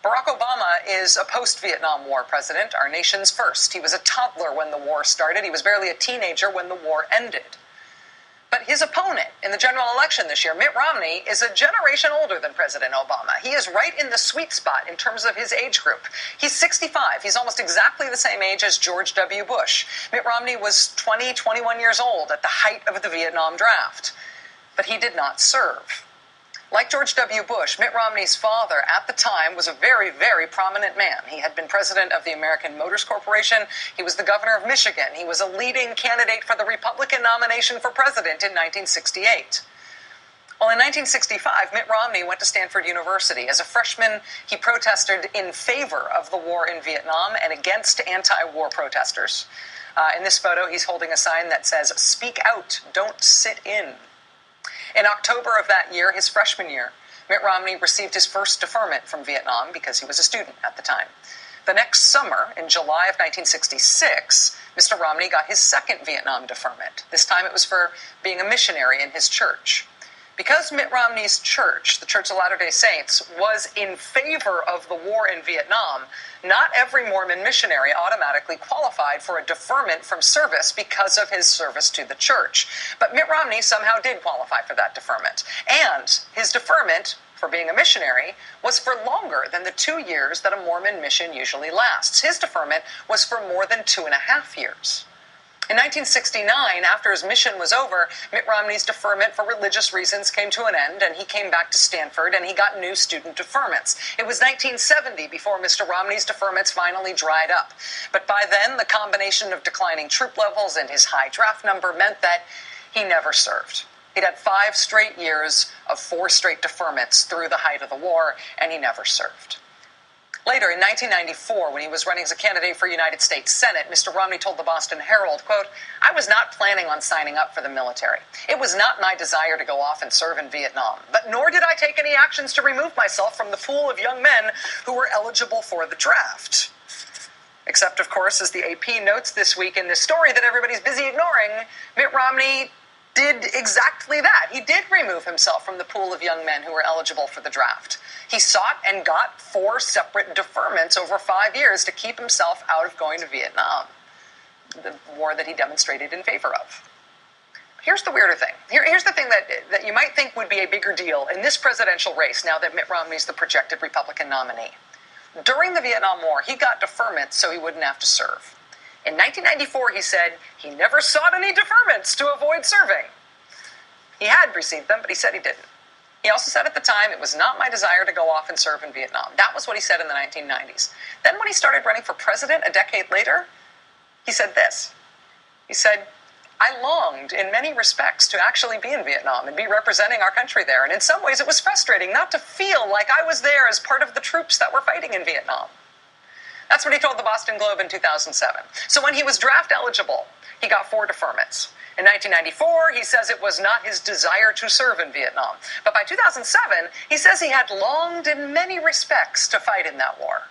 Barack Obama is a post-Vietnam War president, our nation's first. He was a toddler when the war started. He was barely a teenager when the war ended. But his opponent in the general election this year, Mitt Romney, is a generation older than President Obama. He is right in the sweet spot in terms of his age group. He's 65. He's almost exactly the same age as George W. Bush. Mitt Romney was 21 years old at the height of the Vietnam draft. But he did not serve. Like George W. Bush, Mitt Romney's father at the time was a very, very prominent man. He had been president of the American Motors Corporation. He was the governor of Michigan. He was a leading candidate for the Republican nomination for president in 1968. Well, in 1965, Mitt Romney went to Stanford University. As a freshman, he protested in favor of the war in Vietnam and against anti-war protesters. In this photo, he's holding a sign that says, "Speak out, don't sit in." In October of that year, his freshman year, Mitt Romney received his first deferment from Vietnam because he was a student at the time. The next summer, in July of 1966, Mr. Romney got his second Vietnam deferment. This time it was for being a missionary in his church. Because Mitt Romney's church, the Church of Latter-day Saints, was in favor of the war in Vietnam, not every Mormon missionary automatically qualified for a deferment from service because of his service to the church. But Mitt Romney somehow did qualify for that deferment. And his deferment for being a missionary was for longer than the 2 years that a Mormon mission usually lasts. His deferment was for more than 2.5 years. In 1969, after his mission was over, Mitt Romney's deferment for religious reasons came to an end, and he came back to Stanford, and he got new student deferments. It was 1970 before Mr. Romney's deferments finally dried up. But by then, the combination of declining troop levels and his high draft number meant that he never served. He'd had 5 straight years of 4 straight deferments through the height of the war, and he never served. Later, in 1994, when he was running as a candidate for United States Senate, Mr. Romney told the Boston Herald, quote, "I was not planning on signing up for the military. It was not my desire to go off and serve in Vietnam, but nor did I take any actions to remove myself from the pool of young men who were eligible for the draft." Except, of course, as the AP notes this week in this story that everybody's busy ignoring, Mitt Romney did exactly that. He did remove himself from the pool of young men who were eligible for the draft. He sought and got 4 separate deferments over 5 years to keep himself out of going to Vietnam, the war that he demonstrated in favor of. Here's the weirder thing. Here's the thing that you might think would be a bigger deal in this presidential race now that Mitt Romney's the projected Republican nominee. During the Vietnam War, he got deferments so he wouldn't have to serve. In 1994, he said he never sought any deferments to avoid serving. He had received them, but he said he didn't. He also said at the time, "It was not my desire to go off and serve in Vietnam." That was what he said in the 1990s. Then when he started running for president a decade later, he said this. He said, "I longed in many respects to actually be in Vietnam and be representing our country there. And in some ways it was frustrating not to feel like I was there as part of the troops that were fighting in Vietnam." That's what he told the Boston Globe in 2007. So when he was draft eligible, he got 4 deferments. In 1994, he says it was not his desire to serve in Vietnam. But by 2007, he says he had longed in many respects to fight in that war.